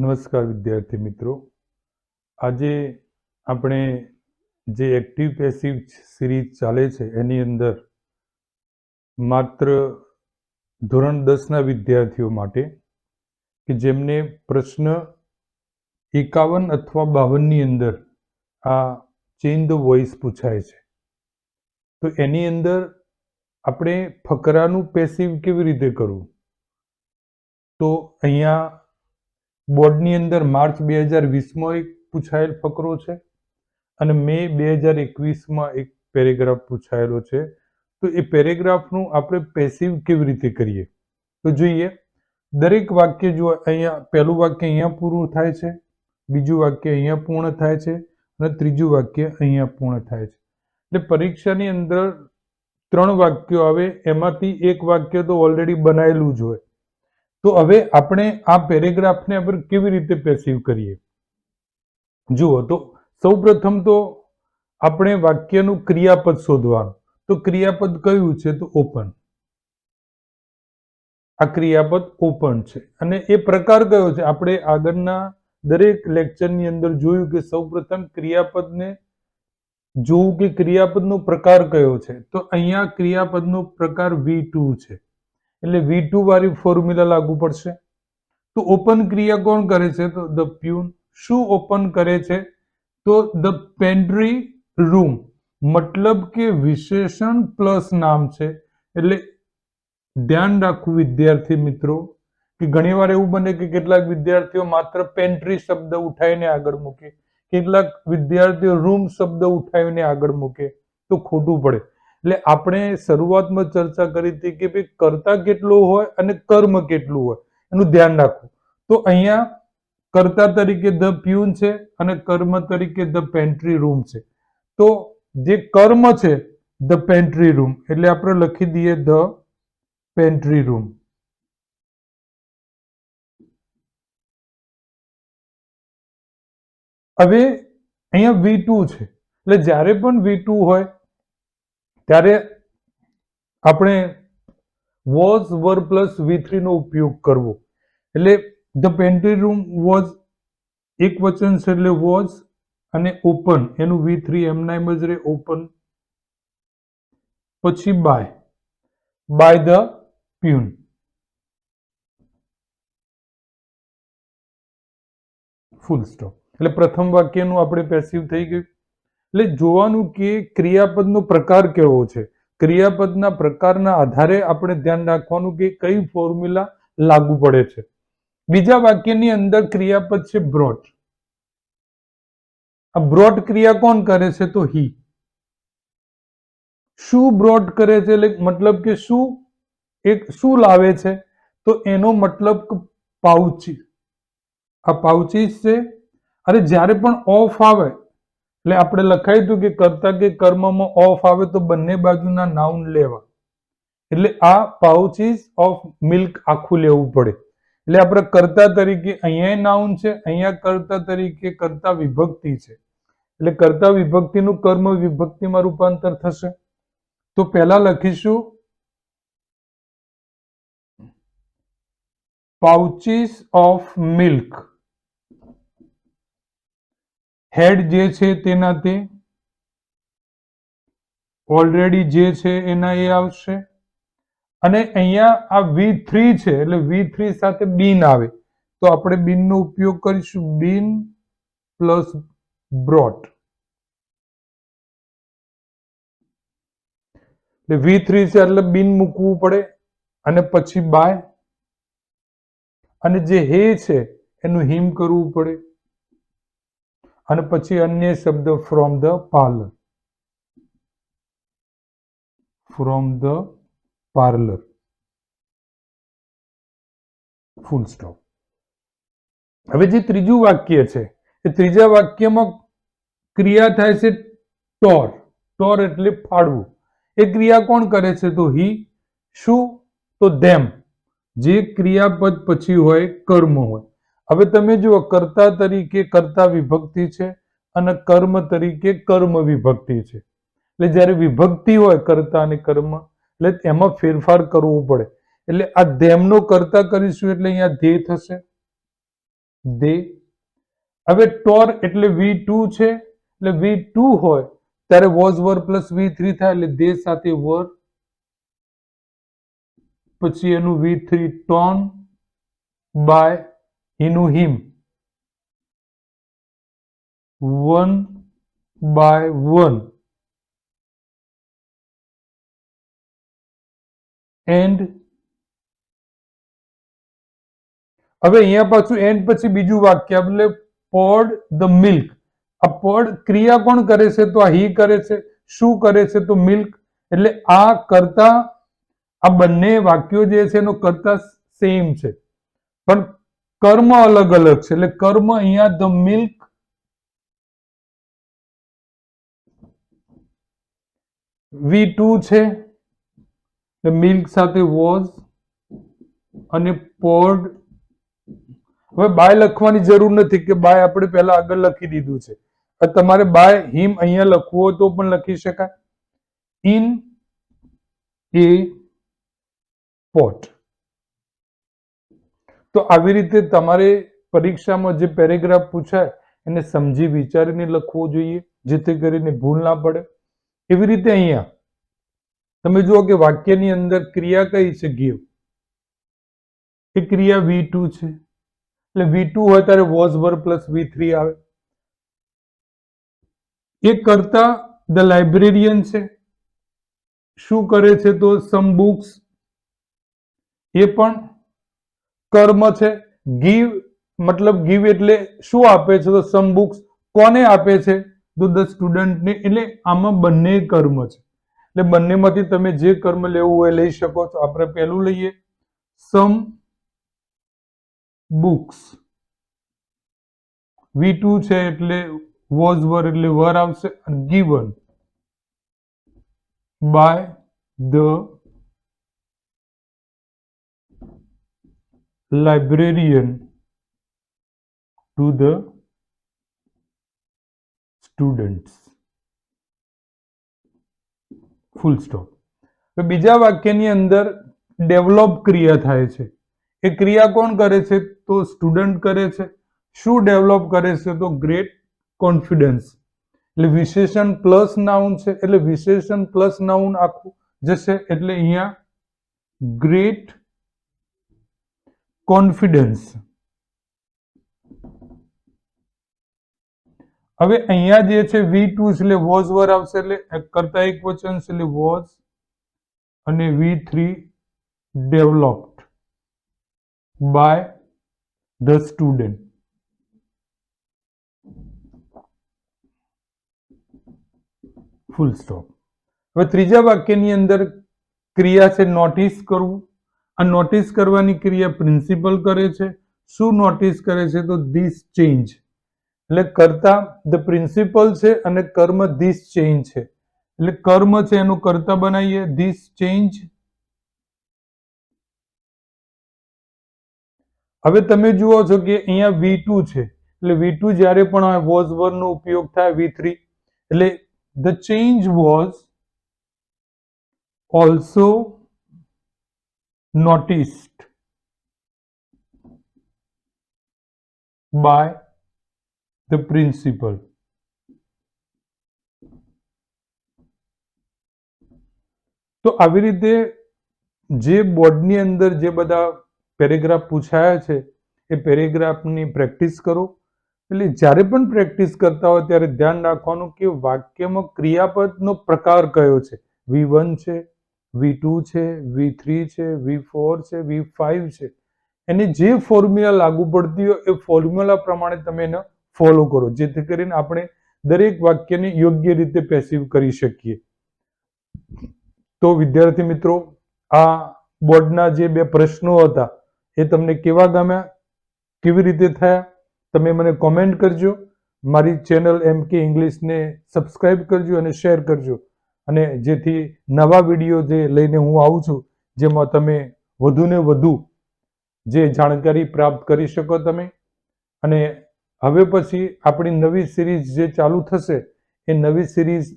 નમસ્કાર વિદ્યાર્થી મિત્રો. આજે આપણે જે એક્ટિવ પેસિવ સિરીઝ ચાલે છે એની અંદર માત્ર ધોરણ 10ના વિદ્યાર્થીઓ માટે કે જેમને પ્રશ્ન 51 અથવા 52ની અંદર આ ચેન્જ ધ વોઇસ પૂછાય છે, તો એની અંદર આપણે ફકરાનું પેસિવ કેવી રીતે કરવું, તો અહીંયા બોર્ડની અંદર માર્ચ 2020માં એક પૂછાયેલ ફકરો છે અને મે 2021માં એક પેરેગ્રાફ પૂછાયેલો છે. તો એ પેરેગ્રાફનું આપણે પેસિવ કેવી રીતે કરીએ તો જોઈએ. દરેક વાક્ય જો અહીંયા પહેલું વાક્ય અહીંયા પૂરું થાય છે, બીજું વાક્ય અહીંયા પૂર્ણ થાય છે અને ત્રીજું વાક્ય અહીંયા પૂર્ણ થાય છે. એટલે પરીક્ષાની અંદર 3 વાક્યો આવે, એમાંથી એક વાક્ય તો ઓલરેડી બનાવેલું જ હોય. તો હવે આપણે આ પેરેગ્રાફને આપણે કેવી રીતે પેસિવ કરીએ? જુઓ, તો સૌપ્રથમ તો આપણે વાક્યનું ક્રિયાપદ શોધવાનું. તો ક્રિયાપદ કયું છે? તો ઓપન. આ ક્રિયાપદ ઓપન છે અને એ પ્રકાર કયો છે? આપણે આગળના દરેક લેક્ચરની અંદર જોયું કે સૌપ્રથમ ક્રિયાપદને જોવું કે ક્રિયાપદનો પ્રકાર કયો છે. તો અહીંયા ક્રિયાપદનો પ્રકાર V2 છે, એટલે V2 વાળી ફોર્મ્યુલા લાગુ પડશે. તો ઓપન ક્રિયા કોણ કરે છે? તો ધ પ્યુન. શું ઓપન કરે છે? તો ધ પેન્ટ્રી રૂમ, મતલબ કે વિશેષણ પ્લસ નામ છે. એટલે ધ્યાન રાખવું વિદ્યાર્થી મિત્રો કે ઘણીવાર એવું બને કે કેટલાક વિદ્યાર્થીઓ માત્ર પેન્ટ્રી શબ્દ ઉઠાવીને આગળ મૂકે, કેટલાક વિદ્યાર્થીઓ રૂમ શબ્દ ઉઠાવીને આગળ મૂકે, તો ખોટું પડે. એટલે આપણે શરૂઆતમાં ચર્ચા કરી હતી કે ભાઈ કર્તા કેટલો હોય અને કર્મ કેટલું હોય એનું ધ્યાન રાખવું. તો અહીંયા કર્તા તરીકે ધ પ્યુન છે અને કર્મ તરીકે ધ પેન્ટ્રી રૂમ છે. તો જે કર્મ છે ધ પેન્ટ્રી રૂમ, એટલે આપણે લખી દઈએ ધ પેન્ટ્રી રૂમ. હવે અહીંયા V2 છે, એટલે જ્યારે પણ V2 હોય ત્યારે આપણે વોઝ વર પ્લસ V3 નો ઉપયોગ કરવો. એટલે ધ પેન્ટ્રી રૂમ વોઝ એક વચન છે એટલે વોઝ, અને ઓપન એનું V3 એમના એમ જ રહે ઓપન. પછી by the peon. Full stop. એટલે પ્રથમ વાક્યનું આપણે પેસિવ થઈ ગયું. એટલે જોવાનું કે ક્રિયાપદનો પ્રકાર કેવો છે. ક્રિયાપદના પ્રકારના આધારે આપણે ધ્યાન રાખવાનું કે કઈ ફોર્મ્યુલા લાગુ પડે છે. બીજા વાક્યની અંદર ક્રિયાપદ છે બ્રોટ. આ બ્રોટ ક્રિયા કોણ કરે છે? તો હી. શું બ્રોટ કરે છે? એટલે મતલબ કે શું લાવે છે? તો એનો મતલબ પાઉચી. આ પાઉચીસ છે. અને જ્યારે પણ ઓફ આવે એટલે આપણે લખાયું હતું કે કર્તા કે કર્મમાં ઓફ આવે તો બંને બાજુના નાઉન લેવા. એટલે આ પાઉચીસ ઓફ મિલ્ક આખું લેવું પડે. એટલે આપણે કર્તા તરીકે અહીંયા નાઉન છે, અહીંયા કર્તા તરીકે કર્તા વિભક્તિ છે. એટલે કર્તા વિભક્તિનું કર્મ વિભક્તિમાં રૂપાંતર થશે. તો પહેલા લખીશું પાઉચીસ ઓફ મિલ્ક. હેડ જે છે તેના તે, ઓલરેડી જે છે એના એ આવશે. અને અહીંયા આ V3 છે એટલે V3 સાથે બીન આવે તો આપણે બીનનો ઉપયોગ કરીશું, બીન પ્લસ બ્રોટ. એટલે V3 છે એટલે બીન મૂકવું પડે અને પછી બાય, અને જે હે છે એનું હિમ કરવું પડે, અને પછી અન્ય શબ્દ from the parlour. From the parlour. Full stop. હવે જે ત્રીજું વાક્ય છે એ ત્રીજા વાક્યમાં ક્રિયા થાય છે ટોર. ટોર એટલે ફાડવું. એ ક્રિયા કોણ કરે છે? તો હી. શું? તો ધેમ. જે ક્રિયાપદ પછી હોય કર્મ હોય. હવે તમે જુઓ, કર્તા તરીકે કર્તા વિભક્તિ છે અને કર્મ તરીકે કર્મ વિભક્તિ છે. એટલે જ્યારે વિભક્તિ હોય કર્તા અને કર્મ, એટલે એમાં ફેરફાર કરવો પડે. એટલે આ ધેમનો કર્તા કરીશું એટલે અહીંયા ધ્યેય થશે. દે. હવે ટોર એટલે V2 છે, એટલે V2 હોય ત્યારે વોઝ વર પ્લસ V3 થાય, એટલે દે સાથે વર, પછી એનું V3 ટોન બાય એનું હિમ 1/1 એન્ડ. હવે અહીંયા પાછું એન્ડ પછી બીજું વાક્ય એટલે પોર્ડ ધ મિલ્ક. આ પોર્ડ ક્રિયા કોણ કરે છે? તો આ હી કરે છે. શું કરે છે? તો મિલ્ક. એટલે આ કરતા આ બંને વાક્યો જે છે એનો કરતા સેમ છે, પણ કર્મ અલગ અલગ છે. એટલે કર્મ અહીંયા ધ મિલ્ક V2 છે, એટલે મિલ્ક સાથે વોઝ અને પોર્ડ. હવે બાય લખવાની જરૂર નથી કે બાય આપણે પહેલા આગળ લખી દીધું છે. તમારે બાય હિમ અહીંયા લખવું હોય તો પણ લખી શકાય. In A pot. તો આવી રીતે તમારે પરીક્ષામાં જે પેરેગ્રાફ પૂછાય એને સમજી વિચારીને લખવો જોઈએ, જેથી કરીને ભૂલ ના પડે. એવી રીતે અહીંયા તમે જુઓ કે વાક્યની અંદર ક્રિયા કઈ છે? ગીવ. એ ક્રિયા V2 છે, એટલે V2 હોય ત્યારે વોઝ વર પ્લસ V3 આવે. એ કરતા ધ લાઇબ્રેરિયન છે. શું કરે છે? તો સમ બુક્સ. એ પણ કર્મ છે. ગીવ મતલબ ગીવ એટલે શું આપે છે? તો સમ બુક્સ. કોને આપે છે? તો ધ સ્ટુડન્ટને. એટલે આમાં બંને કર્મ છે, એટલે બંનેમાંથી તમે જે કર્મ લેવું હોય લઈ શકો છો. આપણે પહેલું લઈએ, સમ બુક્સ. V2 છે એટલે વોઝ વર એટલે વર આવશે. Given by the librarian to the students. Full stop. બીજા વાક્યની અંદર ડેવલપ ક્રિયા થાય છે. એ ક્રિયા કોણ કરે છે? તો સ્ટુડન્ટ કરે છે. શું ડેવલપ કરે છે? તો ગ્રેટ કોન્ફિડન્સ. એટલે વિશેષણ પ્લસ નાઉન છે, એટલે વિશેષણ પ્લસ નાઉન આખું જશે, એટલે અહીંયા ગ્રેટ કોન્ફિડન્સ. હવે અહીંયા જે છે V2 એટલે વોઝ વર આવશે, એટલે કરતા એક વચન છે, એટલે વોઝ અને V3 developed by the student. Full stop. હવે ત્રીજા વાક્યની અંદર ક્રિયા છે નોટિસ કરવું. આ નોટિસ કરવાની ક્રિયા પ્રિન્સિપલ કરે છે. શું નોટિસ કરે છે? તો ધીસ ચેન્જ. એટલે કર્તા ધ પ્રિન્સિપલ છે અને કર્મ ધીસ ચેન્જ છે, એટલે કર્મ છે એનું કર્તા બનાવીએ ધીસ ચેન્જ. હવે તમે જુઓ છો કે અહીંયા V2 છે, એટલે V2 જ્યારે પણ વોઝ વર નો ઉપયોગ થાય V3, એટલે the change was also noticed by the principal. તો આવી રીતે જે બોર્ડની અંદર જે બધા પેરેગ્રાફ પૂછાયા છે એ પેરેગ્રાફની પ્રેક્ટિસ કરો. એટલે જ્યારે પણ પ્રેક્ટિસ કરતા હોય ત્યારે ધ્યાન રાખવાનું કે વાક્યમાં ક્રિયાપદનો પ્રકાર કયો છે. V1 છે, V2 છે, V3 છે, V4 છે, V5 છે. એની જે ફોર્મ્યુલા લાગુ પડતી હોય એ ફોર્મ્યુલા પ્રમાણે તમે એને ફોલો કરો, જેથી કરીને આપણે દરેક વાક્યને યોગ્ય રીતે પેસિવ કરી શકીએ. તો વિદ્યાર્થી મિત્રો, આ બોર્ડના જે 2 પ્રશ્નો હતા એ તમને કેવા ગમ્યા, કેવી રીતે થયા, તમે મને કોમેન્ટ કરજો. મારી ચેનલ MK ઇંગ્લિશને સબસ્ક્રાઇબ કરજો અને શેર કરજો, અને જેથી નવા વિડીયો જે લઈને હું આવું છું જેમાં તમે વધુને વધુ જે જાણકારી પ્રાપ્ત કરી શકો તમે. અને હવે પછી આપણી નવી સિરીઝ જે ચાલુ થશે એ નવી સિરીઝ